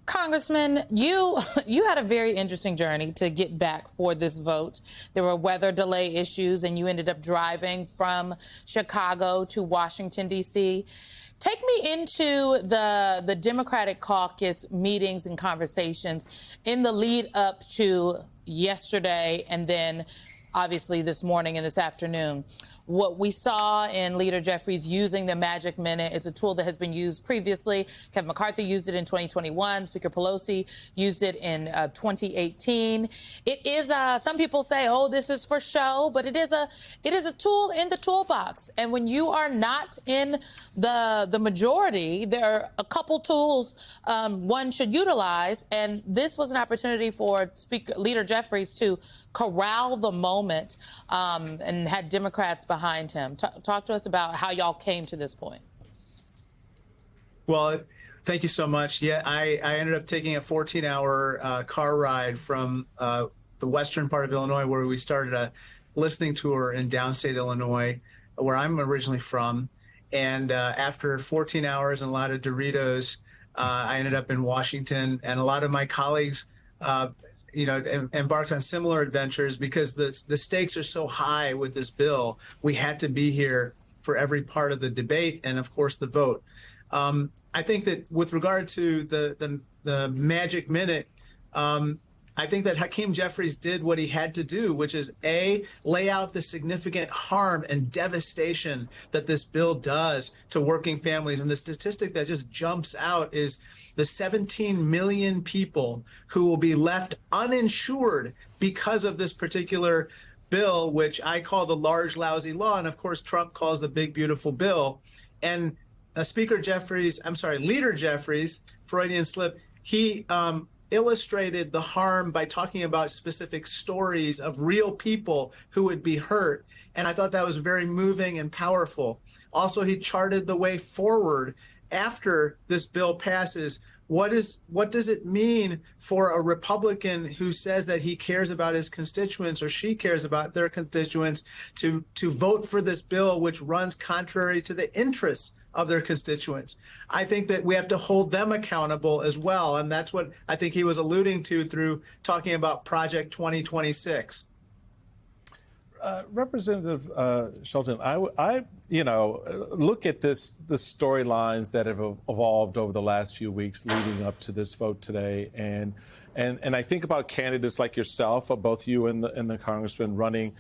Congressman, you had a very interesting journey to get back for this vote. There were weather delay issues, and you ended up driving from Chicago to Washington, D.C. Take me into the Democratic caucus meetings and conversations in the lead up to yesterday and then obviously this morning and this afternoon. What we saw in Leader Jeffries using the Magic Minute is a tool that has been used previously. Kevin McCarthy used it in 2021. Speaker Pelosi used it in 2018. It is, some people say, oh, this is for show, but it is a tool in the toolbox. And when you are not in the majority, there are a couple tools one should utilize. And this was an opportunity for Leader Jeffries to corral the moment and had Democrats behind him. Talk to us about how y'all came to this point. Well, thank you so much. Yeah, I ended up taking a 14-hour car ride from the western part of Illinois, where we started a listening tour in downstate Illinois, where I'm originally from. And after 14 hours and a lot of Doritos, I ended up in Washington, and a lot of my colleagues embarked on similar adventures because the stakes are so high with this bill. We had to be here for every part of the debate and, of course, the vote. I think that with regard to the Magic Minute, I think that Hakeem Jeffries did what he had to do, which is lay out the significant harm and devastation that this bill does to working families. And the statistic that just jumps out is the 17 million people who will be left uninsured because of this particular bill, which I call the large, lousy law. And of course, Trump calls the big, beautiful bill. And Leader Jeffries, Freudian slip, he illustrated the harm by talking about specific stories of real people who would be hurt. And I thought that was very moving and powerful. Also, he charted the way forward after this bill passes. What does it mean for a Republican who says that he cares about his constituents or she cares about their constituents to vote for this bill, which runs contrary to the interests of their constituents? I think that we have to hold them accountable as well. And that's what I think he was alluding to through talking about Project 2026. Representative Shelton, I look at the storylines that have evolved over the last few weeks leading up to this vote today, and I think about candidates like yourself, both you and the congressman running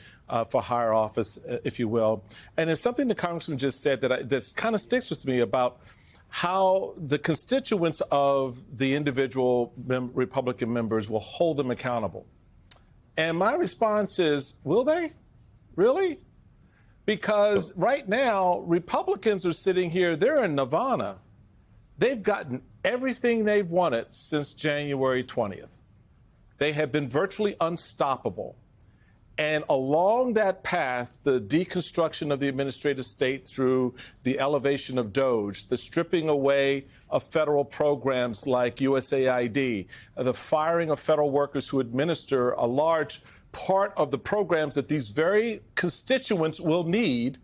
for higher office, if you will. And there's something the congressman just said that kind of sticks with me about how the constituents of the individual Republican members will hold them accountable. And my response is, will they? Really? Because right now, Republicans are sitting here, they're in nirvana. They've gotten everything they've wanted since January 20th. They have been virtually unstoppable. And along that path, the deconstruction of the administrative state through the elevation of DOJ, the stripping away of federal programs like USAID, the firing of federal workers who administer a large part of the programs that these very constituents will need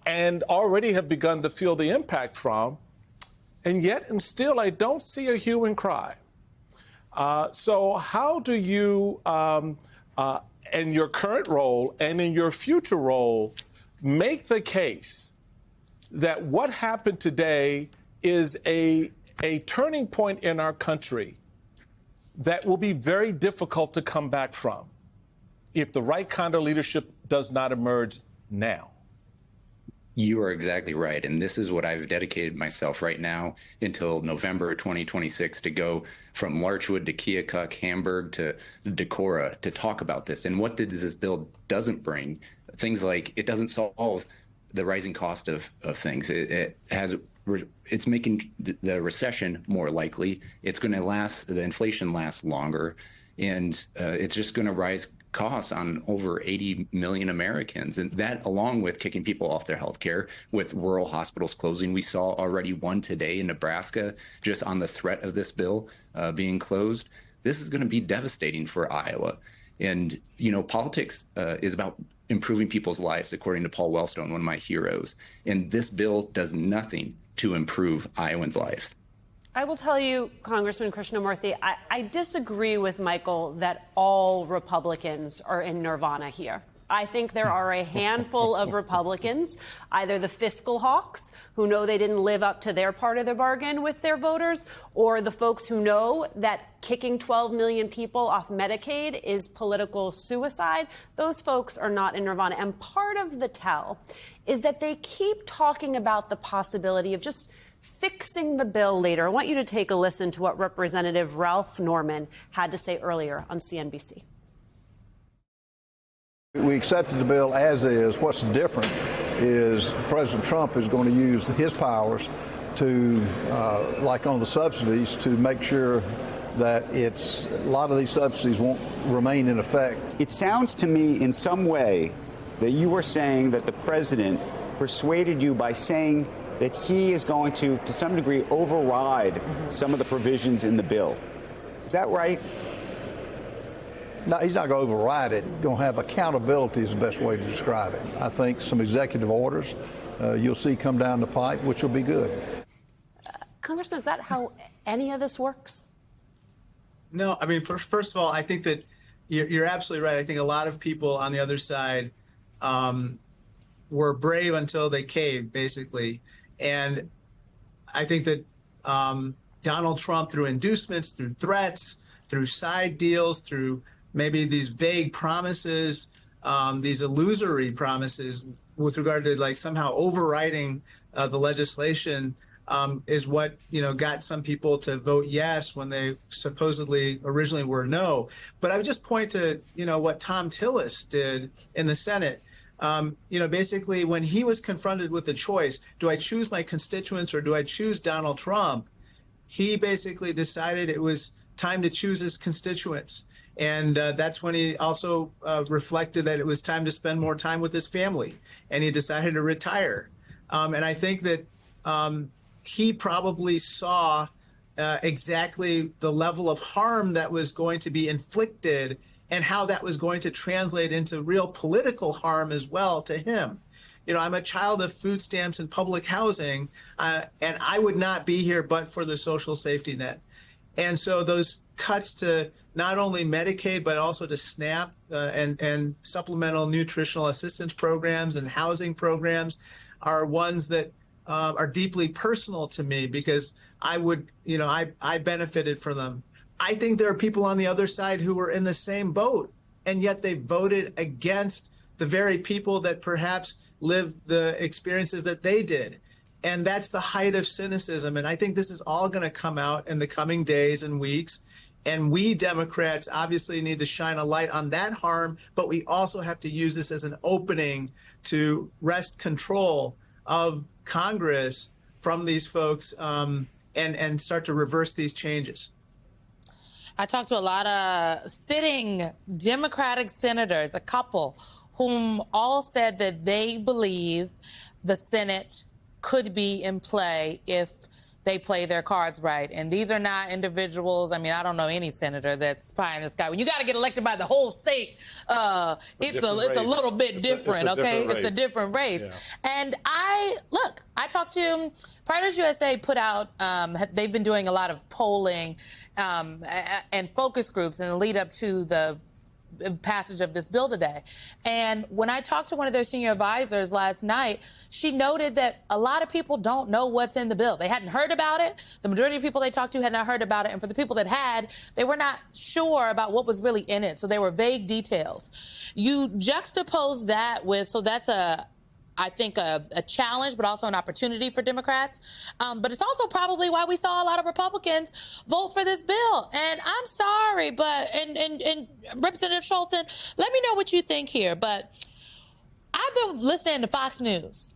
and already have begun to feel the impact from. And yet, and still, I don't see a hue and cry. So how do you, in your current role and in your future role, make the case that what happened today is a turning point in our country that will be very difficult to come back from if the right kind of leadership does not emerge now? You are exactly right. And this is what I've dedicated myself right now until November 2026 to go from Larchwood to Keokuk, Hamburg to Decorah to talk about this. And what this bill doesn't bring, things like it doesn't solve the rising cost of things. It's making the recession more likely. It's going to the inflation lasts longer, and it's just going to rise costs on over 80 million Americans. And that, along with kicking people off their health care, with rural hospitals closing. We saw already one today in Nebraska, just on the threat of this bill being closed. This is going to be devastating for Iowa. And, politics is about improving people's lives, according to Paul Wellstone, one of my heroes. And this bill does nothing to improve Iowans' lives. I will tell you, Congressman Krishnamurthy, I disagree with Michael that all Republicans are in nirvana here. I think there are a handful of Republicans, either the fiscal hawks, who know they didn't live up to their part of the bargain with their voters, or the folks who know that kicking 12 million people off Medicaid is political suicide. Those folks are not in nirvana. And part of the tell is that they keep talking about the possibility of just fixing the bill later. I want you to take a listen to what Representative Ralph Norman had to say earlier on CNBC. We accepted the bill as is. What's different is President Trump is going to use his powers to, like on the subsidies, to make sure that a lot of these subsidies won't remain in effect. It sounds to me in some way that you were saying that the president persuaded you by saying that he is going to some degree, override some of the provisions in the bill. Is that right? No, he's not going to override it. He's going to have accountability is the best way to describe it. I think some executive orders you'll see come down the pipe, which will be good. Congressman, is that how any of this works? No, I mean, first of all, I think that you're absolutely right. I think a lot of people on the other side were brave until they caved, basically. And I think that Donald Trump, through inducements, through threats, through side deals, through maybe these vague promises, these illusory promises with regard to like somehow overriding the legislation is what, got some people to vote yes when they supposedly originally were no. But I would just point to, what Thom Tillis did in the Senate. Basically when he was confronted with the choice, do I choose my constituents or do I choose Donald Trump? He basically decided it was time to choose his constituents. And that's when he also reflected that it was time to spend more time with his family, and he decided to retire. And I think that he probably saw exactly the level of harm that was going to be inflicted and how that was going to translate into real political harm as well to him. I'm a child of food stamps and public housing, and I would not be here but for the social safety net. And so those cuts to not only Medicaid, but also to SNAP and supplemental nutritional assistance programs and housing programs are ones that are deeply personal to me because I benefited from them. I think there are people on the other side who were in the same boat, and yet they voted against the very people that perhaps lived the experiences that they did. And that's the height of cynicism. And I think this is all going to come out in the coming days and weeks. And we Democrats obviously need to shine a light on that harm, but we also have to use this as an opening to wrest control of Congress from these folks and start to reverse these changes. I talked to a lot of sitting Democratic senators, a couple, whom all said that they believe the Senate could be in play if they play their cards right. And these are not individuals. I mean, I don't know any senator that's pie in the sky. When you got to get elected by the whole state, it's a little bit different, okay? It's a different race. Yeah. And I talked to Partners USA put out, they've been doing a lot of polling and focus groups in the lead up to the passage of this bill today. And when I talked to one of their senior advisors last night, she noted that a lot of people don't know what's in the bill. They hadn't heard about it. The majority of people they talked to had not heard about it. And for the people that had, they were not sure about what was really in it. So they were vague details. You juxtapose that with, so that's I think a challenge, but also an opportunity for Democrats. But it's also probably why we saw a lot of Republicans vote for this bill. And I'm sorry, but, and Representative Scholten, let me know what you think here. But I've been listening to Fox News.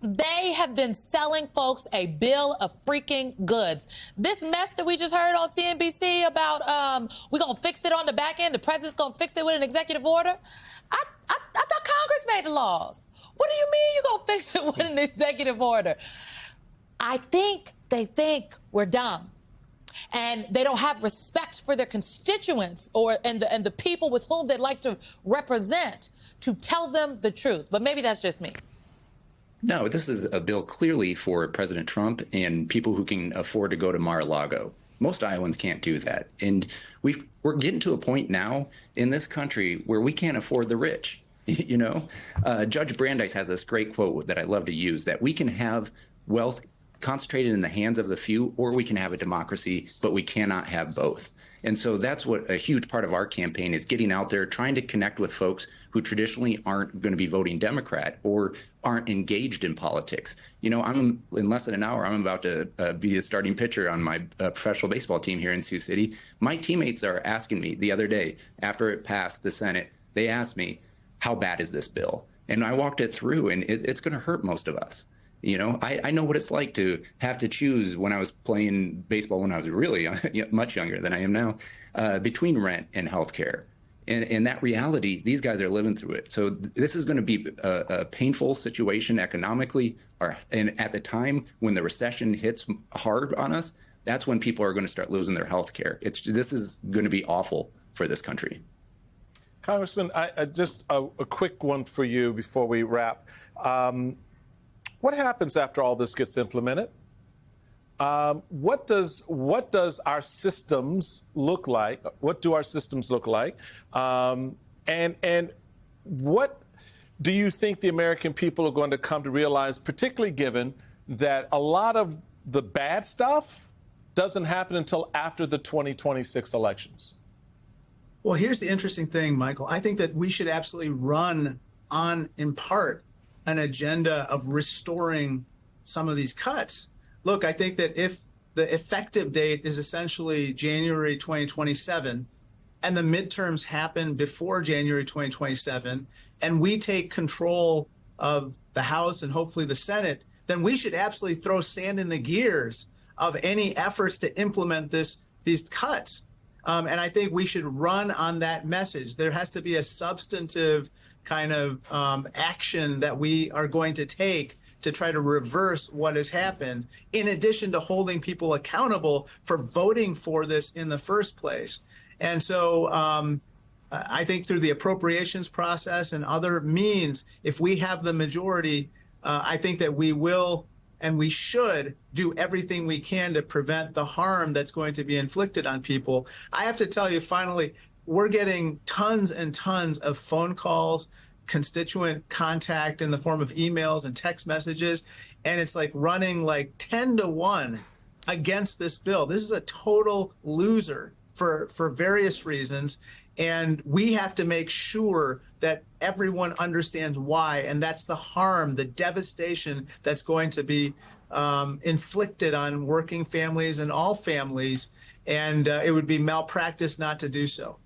They have been selling folks a bill of freaking goods. This mess that we just heard on CNBC about we're going to fix it on the back end, the president's going to fix it with an executive order. I thought Congress made the laws. What do you mean you're going to fix it with an executive order? I think they think we're dumb. And they don't have respect for their constituents and the people with whom they'd like to represent to tell them the truth. But maybe that's just me. No, this is a bill clearly for President Trump and people who can afford to go to Mar-a-Lago. Most Iowans can't do that. And we're getting to a point now in this country where we can't afford the rich. You know, Judge Brandeis has this great quote that I love to use, that we can have wealth concentrated in the hands of the few, or we can have a democracy, but we cannot have both. And so that's what a huge part of our campaign is, getting out there, trying to connect with folks who traditionally aren't going to be voting Democrat or aren't engaged in politics. You know, in less than an hour, I'm about to be a starting pitcher on my professional baseball team here in Sioux City. My teammates are asking me the other day, after it passed the Senate, they asked me, how bad is this bill? And I walked it through, and it's going to hurt most of us. You know, I know what it's like to have to choose when I was playing baseball when I was really much younger than I am now, between rent and healthcare. And that reality, these guys are living through it. So this is going to be a painful situation economically, and at the time when the recession hits hard on us, that's when people are going to start losing their healthcare. This is going to be awful for this country. Congressman, just a quick one for you before we wrap. What happens after all this gets implemented? What does our systems look like? What do our systems look like? And what do you think the American people are going to come to realize, particularly given that a lot of the bad stuff doesn't happen until after the 2026 elections? Well, here's the interesting thing, Michael. I think that we should absolutely run on, in part, an agenda of restoring some of these cuts. Look, I think that if the effective date is essentially January 2027 and the midterms happen before January 2027 and we take control of the House and hopefully the Senate, then we should absolutely throw sand in the gears of any efforts to implement these cuts. And I think we should run on that message. There has to be a substantive kind of action that we are going to take to try to reverse what has happened, in addition to holding people accountable for voting for this in the first place. And so I think through the appropriations process and other means, if we have the majority, I think that we will and we should do everything we can to prevent the harm that's going to be inflicted on people. I have to tell you, finally, we're getting tons and tons of phone calls, constituent contact in the form of emails and text messages, and it's like running like 10-1 against this bill. This is a total loser for various reasons, and we have to make sure that everyone understands why, and that's the harm, the devastation that's going to be inflicted on working families and all families, and it would be malpractice not to do so.